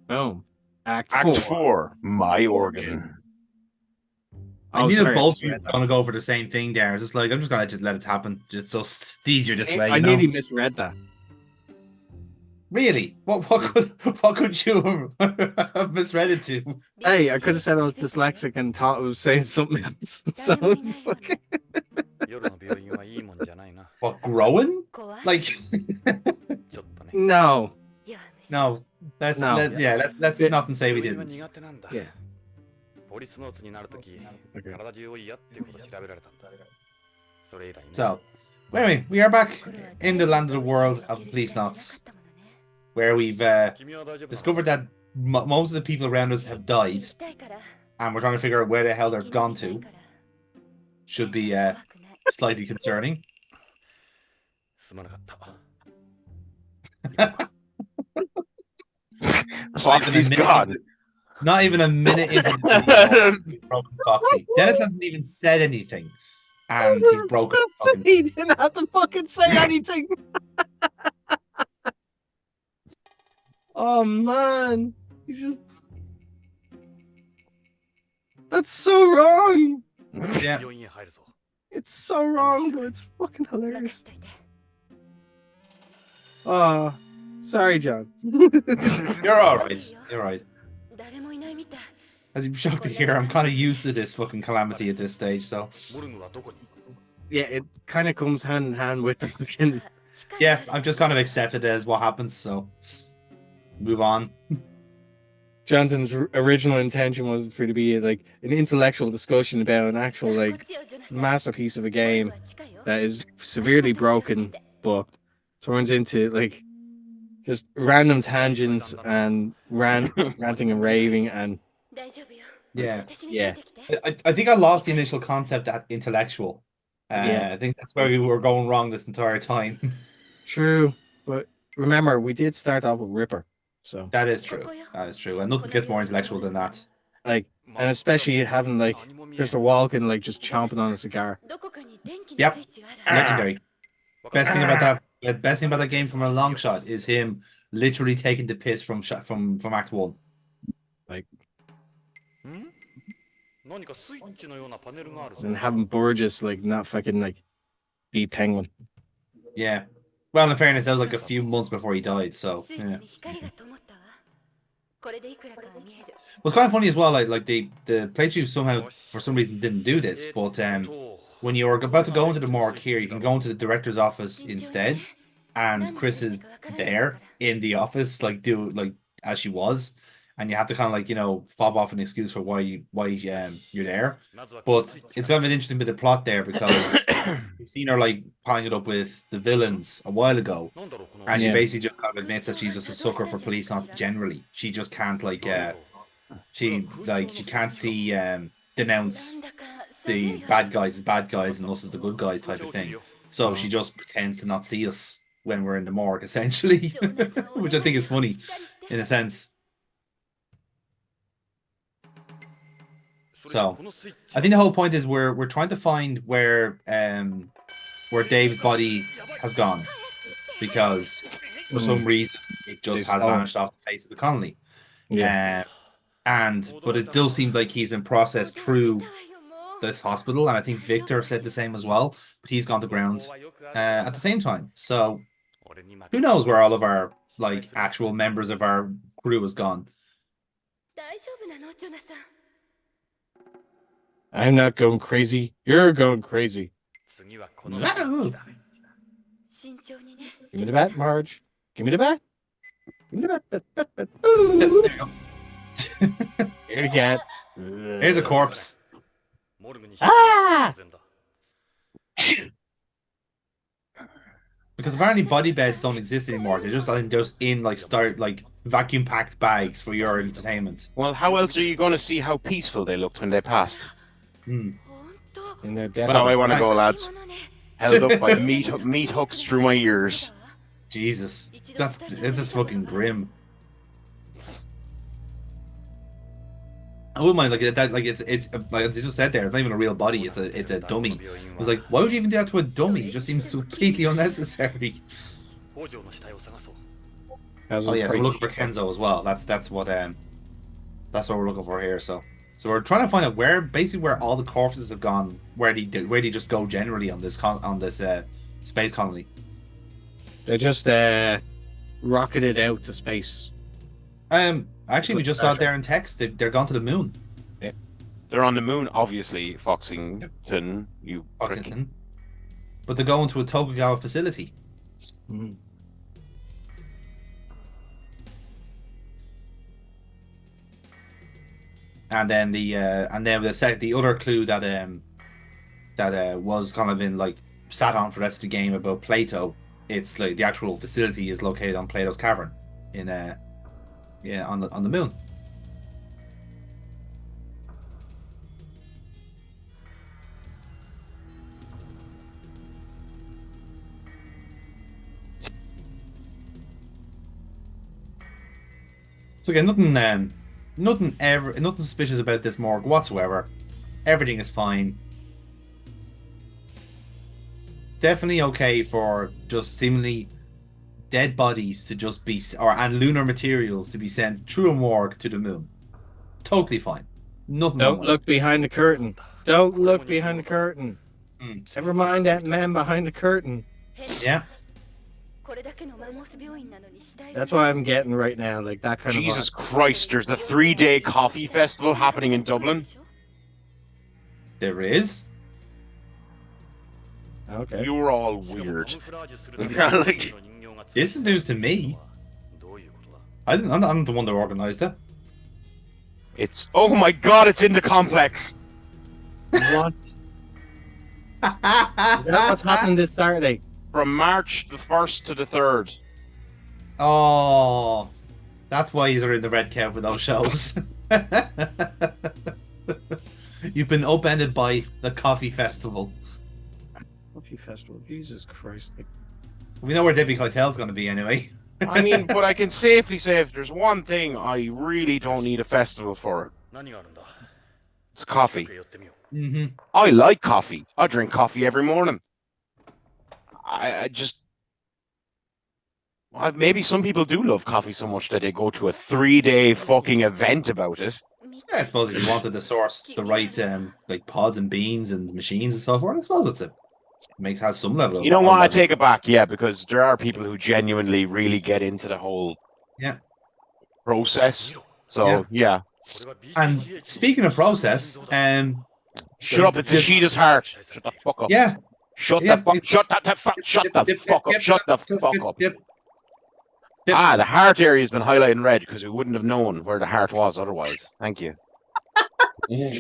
Boom. Act Act 4. 4, my organ. I knew that both I were going to go for the same thing there. It's just like, I'm just going to let it happen. It's easier this way, I you know? nearly misread that. Really? What could you have misread it to? Hey, I could have said I was dyslexic and thought I was saying something else. So, What, growing? Like, no. no. That's No. let's not say we didn't. Yeah. ポリスノーツになるとき、体中を嫌っていうことを調べられたんだ。それ以来ね。 So, well, anyway, we are back in the land of the world of the Policenauts, where we've discovered that most of the people around us have died, and we're trying to figure out where the hell they're gone to. Should be slightly concerning. すまなかった。 Foxy's gone. Not even a minute into the video, he's broken Foxy. Dennis hasn't even said anything, and he's broken. He didn't have to fucking say anything. Oh man, he's just. That's so wrong. Yeah. 病院へ入るぞ。 It's so wrong, but it's fucking hilarious. Oh, sorry, John. You're alright. You're alright. As you're shocked to hear, I'm kind of used to this fucking calamity at this stage, so. モルグはどこに？ Yeah, it kind of comes hand in hand with the fucking. Yeah, I've just kind of accepted it as what happens, so. Move on. Jonathan's original intention was for it to be like an intellectual discussion about an actual like masterpiece of a game that is severely broken, but turns into like just random tangents and ranting and raving and Yeah. yeah. I think I lost the initial concept at intellectual. Yeah. I think that's where we were going wrong this entire time. True, but remember we did start off with Ripper, so That is true. That is true. And nothing gets more intellectual than that. like, and especially having like Christopher Walken like just chomping on a cigar. Yep. Legendary. Best thing about that game from a long shot is him literally taking the piss from Act 1. Like, 何かスイッチのようなパネルがあるぞ。 and having Burgess like not fucking like be Penguin. Yeah. Well, in fairness, that was like a few months before he died, so yeah. What's kind of funny as well, like the playthrough somehow for some reason didn't do this, but when you're about to go into the morgue here, you can go into the director's office instead, and Chris is there in the office, like as she was, and you have to kind of like, you know, fob off an excuse for why you're there. But it's kind of an interesting bit of plot there because you've seen her like piling it up with the villains a while ago, and she basically just kind of admits that she's just a sucker for Policenauts generally. She just can't like she can't see denounce the bad guys as bad guys and us as the good guys type of thing. So she just pretends to not see us when we're in the morgue, essentially, which I think is funny in a sense. So I think the whole point is we're trying to find where Dave's body has gone, because for some reason it just has vanished off the face of the colony. Yeah. But it does seem like he's been processed through this hospital, and I think Victor said the same as well, but he's gone to ground at the same time. So who knows where all of our like actual members of our crew has gone. I'm not going crazy. You're going crazy. No. Give me the bat, Marge. Give me the bat. Give me the bat. Bat. There you go. Here the cat. Here's a corpse. Ah! Because apparently body beds don't exist anymore. They're just in like vacuum packed bags for your entertainment. Well, how else are you going to see how peaceful they looked when they passed? In their That's how I want to go, lads. Held up by meat hooks through my ears. Jesus, it's just fucking grim. I wouldn't mind like that. Like it's like as you just said there. It's not even a real body. It's a dummy. I was like, why would you even do that to a dummy? It just seems completely unnecessary. As Oh a yeah, so we're looking for break. Kenzo as well. That's what we're looking for here. So we're trying to find out where all the corpses have gone. Where they just go generally on this space colony. They just rocketed out to space. Actually, we just saw it there in text. They're gone to the moon. They're on the moon, obviously. Foxington, you prick. Fucking. But they're going to a Tokugawa facility. Mhm. And then the other clue that was kind of in like sat on for the rest of the game about Plato. It's like the actual facility is located on Plato's cavern in on the moon. So again, nothing suspicious about this morgue whatsoever. Everything is fine. Definitely okay for just seemingly dead bodies to just be, and lunar materials to be sent through a morgue to the moon. Totally fine. Nothing wrong Don't with look behind the curtain. Don't look behind the curtain. Never mind that man behind the curtain. it. Yeah. That's what I'm getting right now, like that kind Jesus of. Christ, there's a 3-day coffee festival happening in Dublin. There is. Okay. You're all weird. This is news to me. I'm not the one that organised it. It's, oh my god, it's in the complex. What? Is that what's happening this Saturday? From March the 1st to the 3rd. Oh, that's why you're in the red cow for those shows. You've been upended by the coffee festival. Coffee festival. Jesus Christ. We know where Debbie Coytel's going to be anyway. I mean, but I can safely say if there's one thing I really don't need a festival for, it's coffee. Mm-hmm. I like coffee. I drink coffee every morning. I just... maybe some people do love coffee so much that they go to a 3-day fucking event about it. Yeah, I suppose if you wanted to source the right like pods and beans and machines and so forth, I suppose has some level of... You know what? I take it back, yeah, because there are people who genuinely really get into the whole process. So, yeah. And speaking of process, shut up, it's Nishida's heart. Shut the fuck up. Yeah. Shut the fuck up. Ah, the heart area has been highlighted in red because we wouldn't have known where the heart was otherwise. Thank you. Yeah.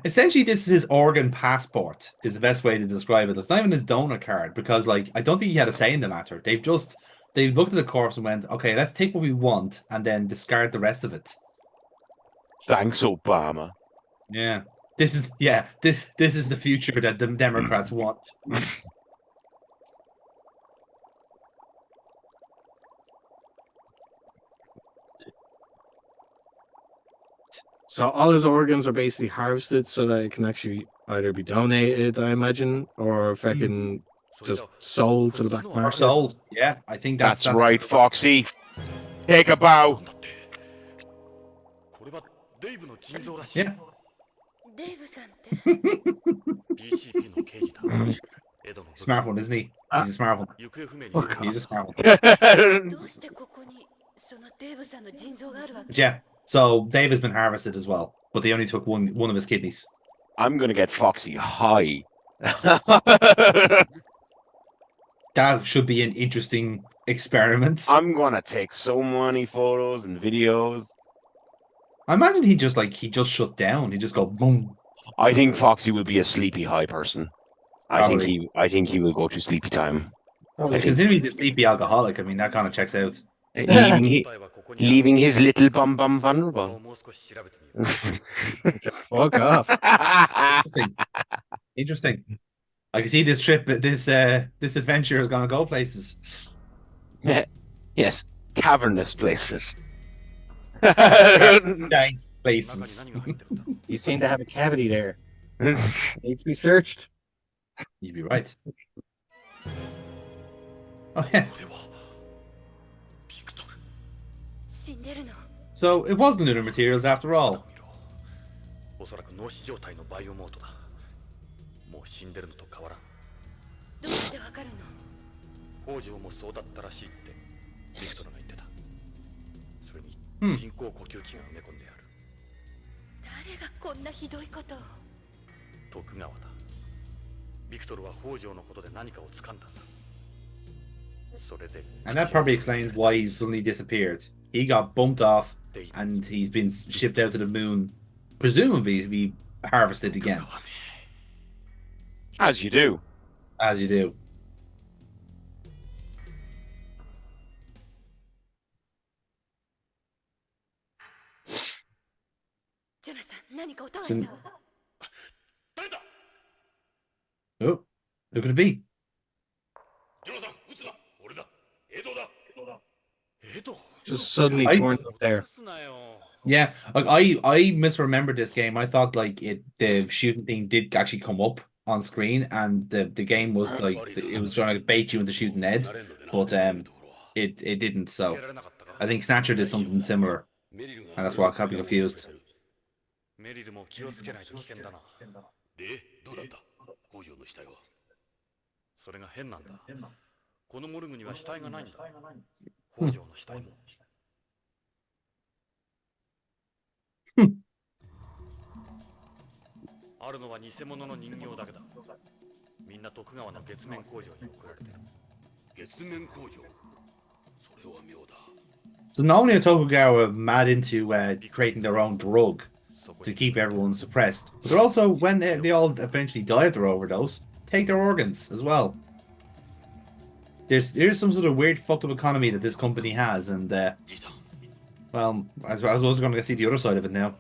Essentially, this is his organ passport, is the best way to describe it. It's not even his donor card because, like, I don't think he had a say in the matter. They've looked at the corpse and went, okay, let's take what we want and then discard the rest of it. Thanks, Obama. Yeah. This is the future that the Democrats want. So all his organs are basically harvested so that it can actually either be donated, I imagine, or fucking just sold to the black market. Or sold. Yeah, I think that's right, Foxy. Take a bow. Yeah. Smart one, isn't he? He's a smart one. He's a smart one. Yeah. So Dave has been harvested as well, but they only took one of his kidneys. I'm gonna get Foxy high. That should be an interesting experiment. I'm gonna take so many photos and videos. I imagine he just shut down. He just go boom. I think Foxy will be a sleepy high person. I think he will go to sleepy time. Considering he's a sleepy alcoholic, I mean that kind of checks out. Leaving his little bum vulnerable. Fuck off. Interesting. I can see this adventure is gonna go places. Yes. Cavernous places. Dank places. You seem to have a cavity there. Needs to be searched. You'd be right. Oh yeah. So it wasn't lunar materials after all. おそらく脳死状態のバイオモードだ。もう死んでるのと変わらん。どうしてわかるの？北条もそうだったらしいってビクトルが言ってた。それに人工呼吸器が埋め込んである。誰がこんなひどいことを？徳川だ。ビクトルは北条のことで何かを掴んだんだ。それで。And that probably explains why he's suddenly disappeared. He got bumped off, and he's been shipped out to the moon, presumably to be harvested again. As you do. As you do. ジョナサン、何か音がしたわ。誰だ？ Oh, who could it be? ジョナサン、撃つな。俺だ。エドだ。エド。 Just suddenly turns up there. Yeah, like I misremembered this game. I thought like the shooting thing did actually come up on screen, and the game was like it was trying to bait you into shooting Ned, but it didn't. So I think Snatcher did something similar, and that's why I got confused. メリルも気をつけないと危険だな。で、どうだった？北条の死体は。それが変なんだ。このモルグには死体がないんだ。北条の死体も。あるのは偽物の人形だけだ。みんな徳川の月面工場に送られてる。月面工場。それは妙だ。So not only are Tokugawa mad into creating their own drug to keep everyone suppressed, but they're also, when they all eventually die of their overdose, take their organs as well. There's some sort of weird fucked up economy that this company has, and well, I suppose we're going to see the other side of it now.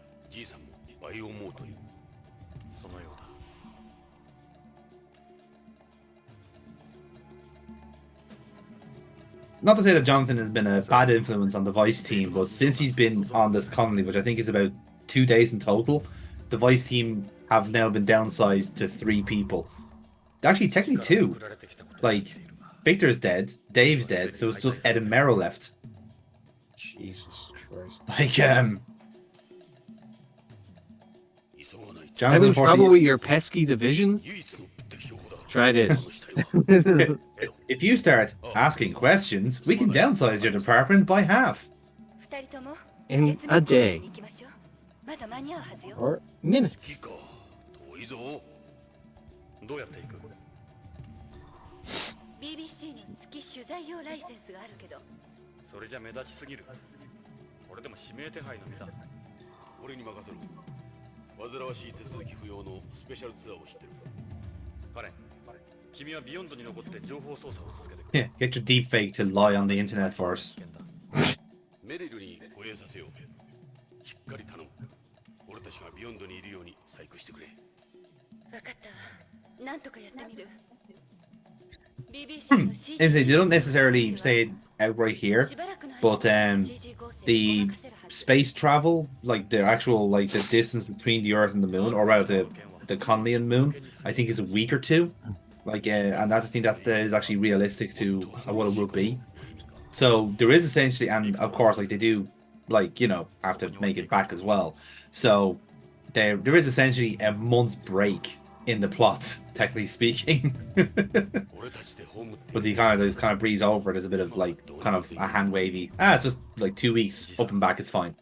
Not to say that Jonathan has been a bad influence on the Vice team, but since he's been on this colony, which I think is about 2 days in total, the Vice team have now been downsized to 3 people. Actually, technically 2. Like, Victor's dead, Dave's dead, so it's just Ed and Merrill left. Jesus Christ. Like, Having trouble with your pesky divisions? Try this. If you start asking questions, we can downsize your department by half. In a day. Or minutes. どうやって行く？ BBC の月取材用ライセンスがあるけど。それじゃ目立ちすぎる。俺でも指名手配の身だ。俺に任せろ。煩わしい手続き不要のスペシャルツアーを知ってる。カレン、君はビヨンドに残って情報操作を続けてくれ。 Yeah, get your deepfake to lie on the internet for us. メリルに護衛させよう。しっかり頼む。俺たちがビヨンドにいるように細工してくれ。わかったわ。なんとかやってみる。They don't necessarily say it outright here, but the space travel, like the actual like the distance between the Earth and the Moon, or rather the colony and Moon, I think is a week or 2. Like, and I think that is actually realistic to what it would be. So there is essentially, and of course, like they do, like have to make it back as well. So there is essentially a month's break in the plot, technically speaking. But he kind of breeze over it as a bit of like kind of a hand wavy. It's just like 2 weeks up and back. It's fine.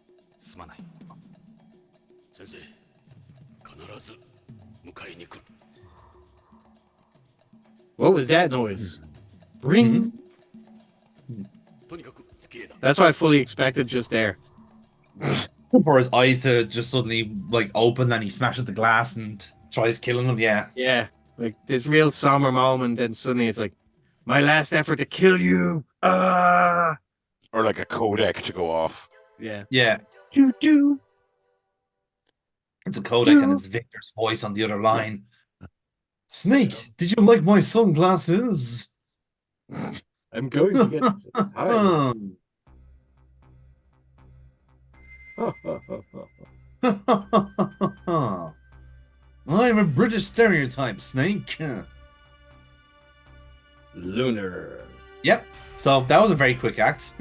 What was that noise? Ring. That's what I fully expected just there. For his eyes to just suddenly like open, and he smashes the glass and tries killing them. Yeah. Yeah. Like this real somber moment, then suddenly it's like, my last effort to kill you. Or like a codec to go off. Yeah. Yeah. Doo-doo. It's a codec and it's Victor's voice on the other line. Snake, did you like my sunglasses? I'm going to get this. I'm a British stereotype, Snake. Lunar. Yep. So that was a very quick act.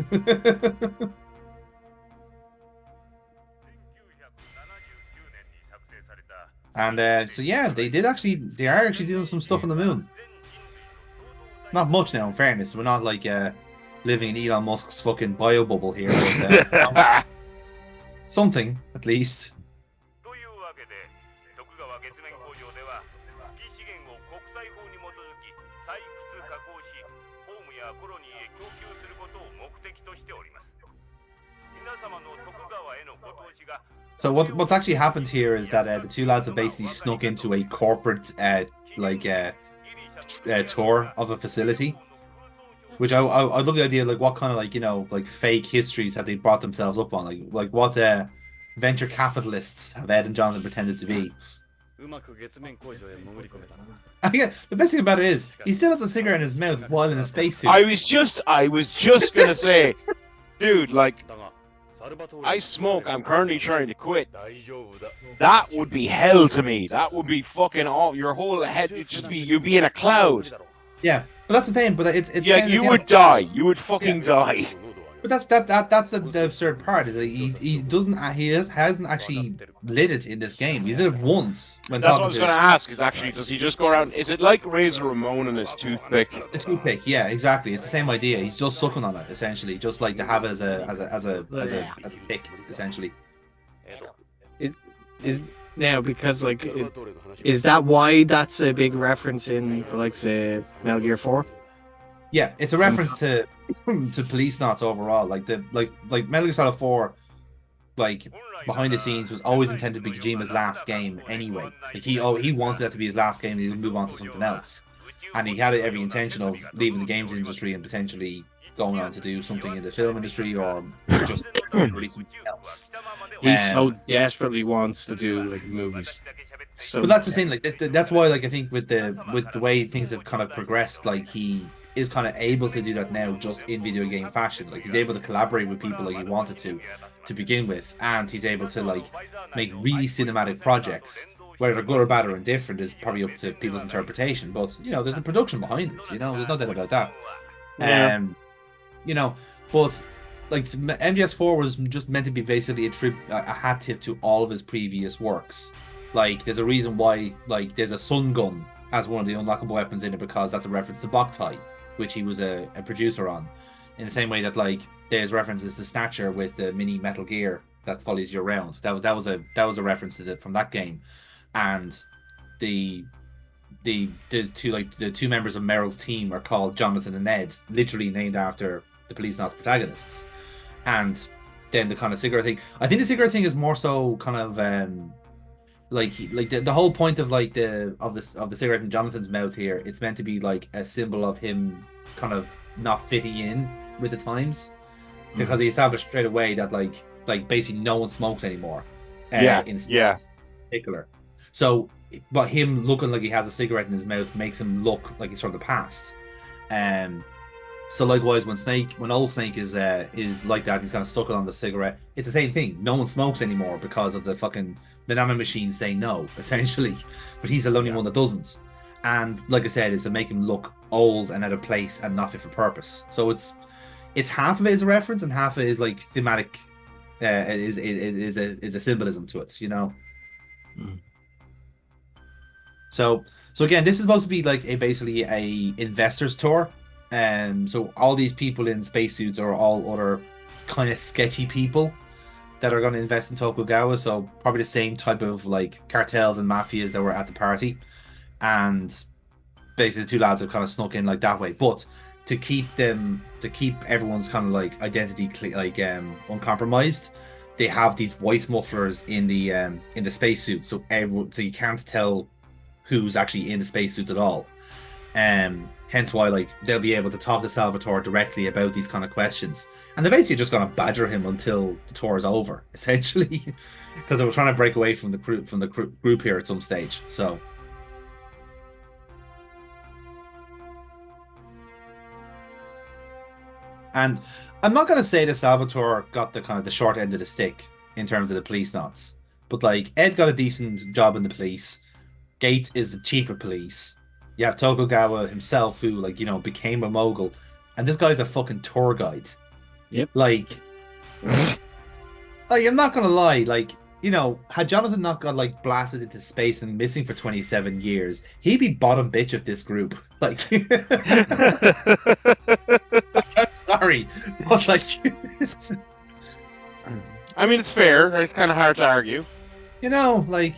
And so yeah, they are actually doing some stuff on the moon. Not much now, in fairness. We're not like living in Elon Musk's fucking bio bubble here, but something at least. というわけで徳川月面工場では月資源を国際法に基づき採掘加工しホームやコロニーへ供給することを目的としております皆様の徳川へのご投資が So what's actually happened here is that the two lads have basically snuck into a corporate tour of a facility, which I love the idea. Like, what kind of like fake histories have they brought themselves up on? Like what venture capitalists have Ed and Jonathan pretended to be? Yeah, the best thing about it is he still has a cigarette in his mouth while in a spacesuit. I was just gonna say, dude, like, I smoke. I'm currently trying to quit. That would be hell to me. That would be fucking all. Your whole head, you'd be in a cloud. Yeah, but that's the thing. But it's Yeah, you would die. You would fucking die. But that's the absurd part is that he hasn't actually lit it in this game. He did it once when That's what I talking was to gonna ask. Is actually, does he just go around? Is it like Razor Ramon and his toothpick? the toothpick. Yeah, exactly. It's the same idea. He's just sucking on it essentially, just like to have as a pick essentially. It is now because like, is that why that's a big reference in like say Metal Gear 4? Yeah, it's a reference to Policenauts overall. Like Metal Gear Solid 4, like behind the scenes was always intended to be Kojima's last game anyway. Like he wanted that to be his last game and he'd move on to something else. And he had every intention of leaving the games industry and potentially going on to do something in the film industry or just release something else. He so desperately wants to do like movies. So But that's the thing, like that's why, like I think with the way things have kind of progressed, like he is kind of able to do that now just in video game fashion. Like he's able to collaborate with people like he wanted to begin with, and he's able to like make really cinematic projects. Whether they're good or bad or indifferent is probably up to people's interpretation, but there's a production behind it, there's no doubt about that. Yeah. But like MGS4 was just meant to be basically a hat tip to all of his previous works. Like there's a reason why like there's a sun gun as one of the unlockable weapons in it, because that's a reference to Boktai, which he was a producer on. In the same way that like there's references to Snatcher with the mini Metal Gear that follows you around. That was a reference to from that game. And the two members of Meryl's team are called Jonathan and Ned, literally named after the Policenauts protagonists. And then the kind of cigarette thing. I think the cigarette thing is more so kind of like the whole point of like the cigarette in Jonathan's mouth here. It's meant to be like a symbol of him kind of not fitting in with the times, because he established straight away that like basically no one smokes anymore. In space in particular. So, but him looking like he has a cigarette in his mouth makes him look like he's from the past. So likewise, when old Snake is like that, he's kind of sucking on the cigarette. It's the same thing. No one smokes anymore because of the nanomachines saying no, essentially. But he's the only one that doesn't. And like I said, it's to make him look old and out of place and not fit for purpose. So it's half of it is a reference and half of it is like thematic. Is a symbolism to it, So again, this is supposed to be like basically a investors tour. So all these people in spacesuits are all other kind of sketchy people that are going to invest in Tokugawa. So probably the same type of like cartels and mafias that were at the party, and basically the two lads have kind of snuck in like that way. But to keep everyone's kind of like identity uncompromised, they have these voice mufflers in the spacesuit, so you can't tell who's actually in the spacesuit at all. Hence why like they'll be able to talk to Salvatore directly about these kind of questions, and they're basically just going to badger him until the tour is over, essentially, because they were trying to break away from the group here at some stage. So. And I'm not going to say that Salvatore got the short end of the stick, in terms of the Policenauts. But like Ed got a decent job in the police. Gates is the chief of police. You have Tokugawa himself, who like became a mogul, and this guy's a fucking tour guide. Yep. Like I'm not gonna lie, like had Jonathan not got like blasted into space and missing for 27 years, he'd be bottom bitch of this group. Like, I'm sorry, but like, I mean, it's fair. It's kind of hard to argue. Like.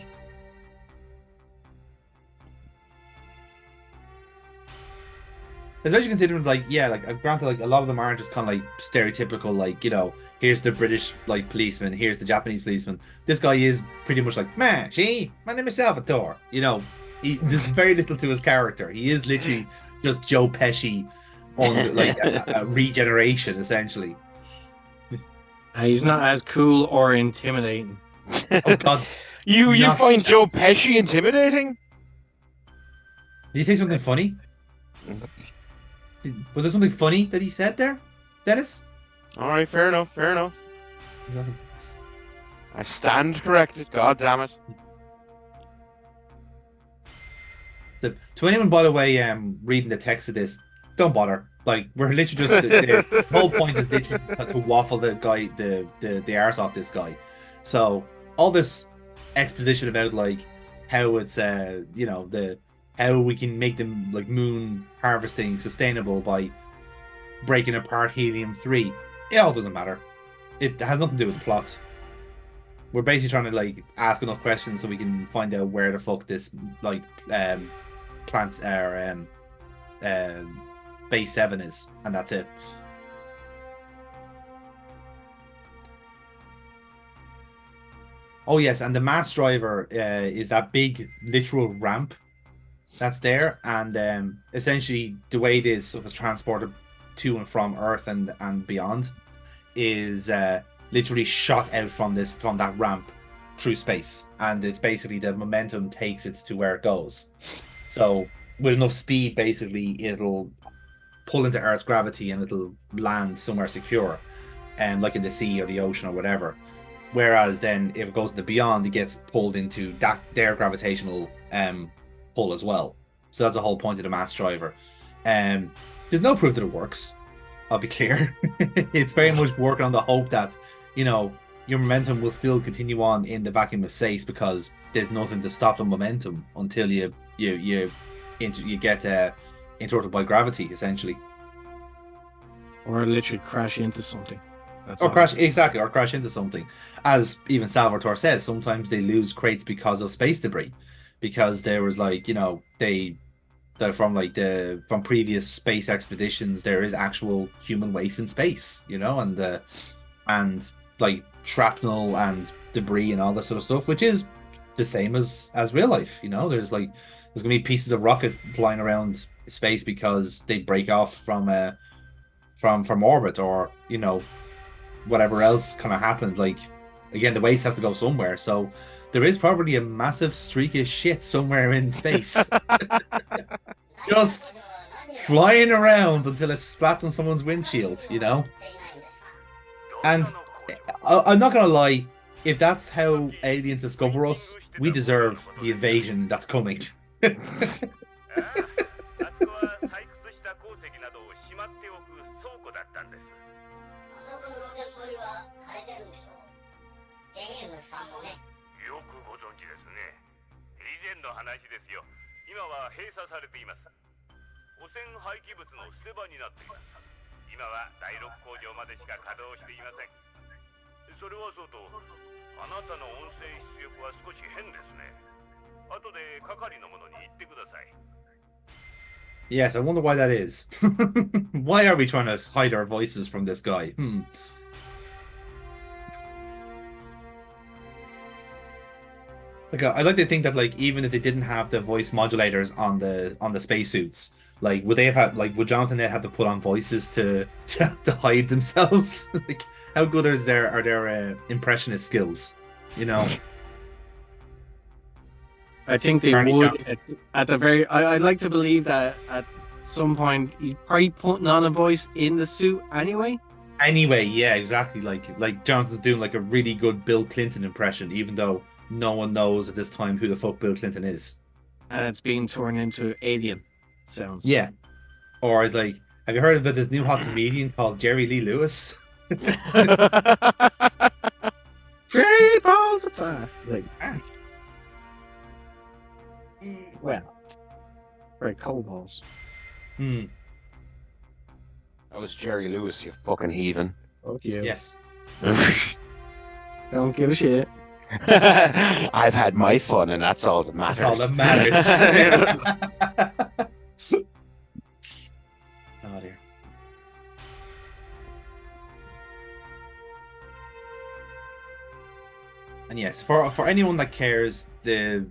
Especially considering, like, granted, like, a lot of them aren't just kind of like stereotypical, like, here's the British like policeman, here's the Japanese policeman. This guy is pretty much like, man, my name is Salvatore. There's very little to his character. He is literally just Joe Pesci on like a regeneration, essentially. He's not as cool or intimidating. Oh God, you find Joe Pesci intimidating? Did you say something funny? Was there something funny that he said there, Dennis? All right, fair enough. I stand corrected. God damn it. To anyone, by the way, reading the text of this, don't bother. Like, we're literally just the whole point is literally to waffle the guy, the arse off this guy. So all this exposition about like how it's how we can make the like moon harvesting sustainable by breaking apart helium-3. It all doesn't matter. It has nothing to do with the plot. We're basically trying to like ask enough questions so we can find out where the fuck this like plants are base 7 is, and that's it. Oh yes, and the mass driver is that big literal ramp that's there, and essentially the way it is transported to and from Earth and beyond is literally shot out from that ramp through space, and it's basically the momentum takes it to where it goes. So with enough speed, basically it'll pull into Earth's gravity and it'll land somewhere secure, like in the sea or the ocean or whatever. Whereas then if it goes to the beyond, it gets pulled into their gravitational pull as well. So that's the whole point of the mass driver. There's no proof that it works. I'll be clear. It's very much working on the hope that your momentum will still continue on in the vacuum of space, because there's nothing to stop the momentum until you get interrupted by gravity, essentially. Or literally crash into something. Or crash into something. As even Salvatore says, sometimes they lose crates because of space debris, because there was like from previous space expeditions, there is actual human waste in space, and like shrapnel and debris and all that sort of stuff, which is the same as real life. There's gonna be pieces of rocket flying around space because they break off from orbit, or whatever else kind of happened. Like, again, the waste has to go somewhere, so there is probably a massive streak of shit somewhere in space just flying around until it splats on someone's windshield, And I'm not gonna lie, if that's how aliens discover us, we deserve the invasion that's coming. Yes, I wonder why that is. Why are we trying to hide our voices from this guy? Like, I like to think that, like, even if they didn't have the voice modulators on the spacesuits, like, would Jonathan have to put on voices to hide themselves? Like, how good are their impressionist skills? I think they would at the very. I'd like to believe that at some point he's probably putting on a voice in the suit anyway. Anyway, yeah, exactly. Like Johnson's doing like a really good Bill Clinton impression, even though no one knows at this time who the fuck Bill Clinton is. And it's being turned into Alien sounds. Yeah. Or it's like, have you heard about this new hot comedian called Jerry Lee Lewis? Great balls of fire. Like, well, very cold balls. Hmm. That was Jerry Lewis, you fucking heathen. Fuck you. Yes. Don't give a shit. I've had my fun, and that's all that matters. That's all that matters. Oh dear. And yes, for anyone that cares, the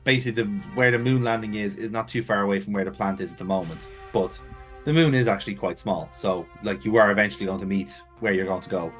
basically where the moon landing is not too far away from where the plant is at the moment. But the moon is actually quite small, so like you are eventually going to meet where you're going to go.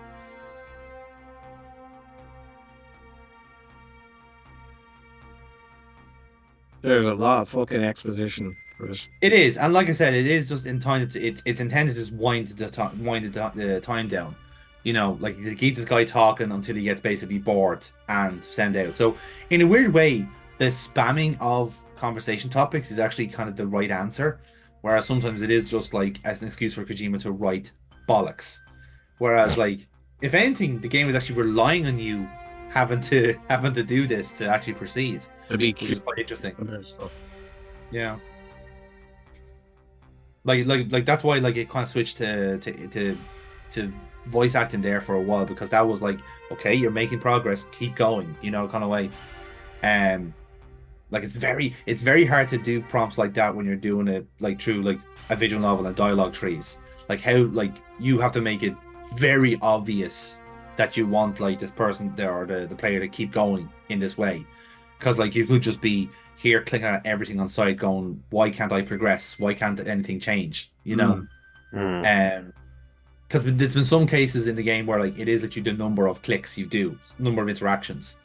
There's a lot of fucking exposition for this. It is, and like I said, it is just intended to. It's intended to just wind the time down. You know, like to keep this guy talking until he gets basically bored and send out. So, in a weird way, the spamming of conversation topics is actually kind of the right answer, whereas sometimes it is just like as an excuse for Kojima to write bollocks. Whereas, like, if anything, the game is actually relying on you having to do this to actually proceed, To be which is quite interesting. stuff. Yeah. Like that's why like it kind of switched to voice acting there for a while, because that was like, okay, you're making progress, keep going, you know, kind of way. Like it's very hard to do prompts like that when you're doing it like through like a visual novel and dialogue trees. Like how like you have to make it very obvious that you want like this person there or the player to keep going in this way. Because like you could just be here clicking at everything on site going, why can't I progress? Why can't anything change? You know? Because there's been some cases in the game where like it is that you do number of clicks you do, number of interactions,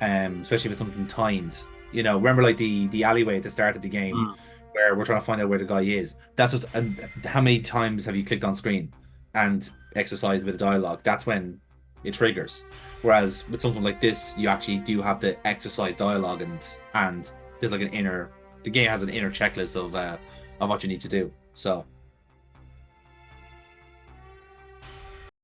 especially with something timed. You know, remember like the alleyway at the start of the game where we're trying to find out where the guy is. That's just how many times have you clicked on screen and exercised a bit of dialogue? That's when it triggers. Whereas with something like this, you actually do have to exercise dialogue and there's like the game has an inner checklist of what you need to do. So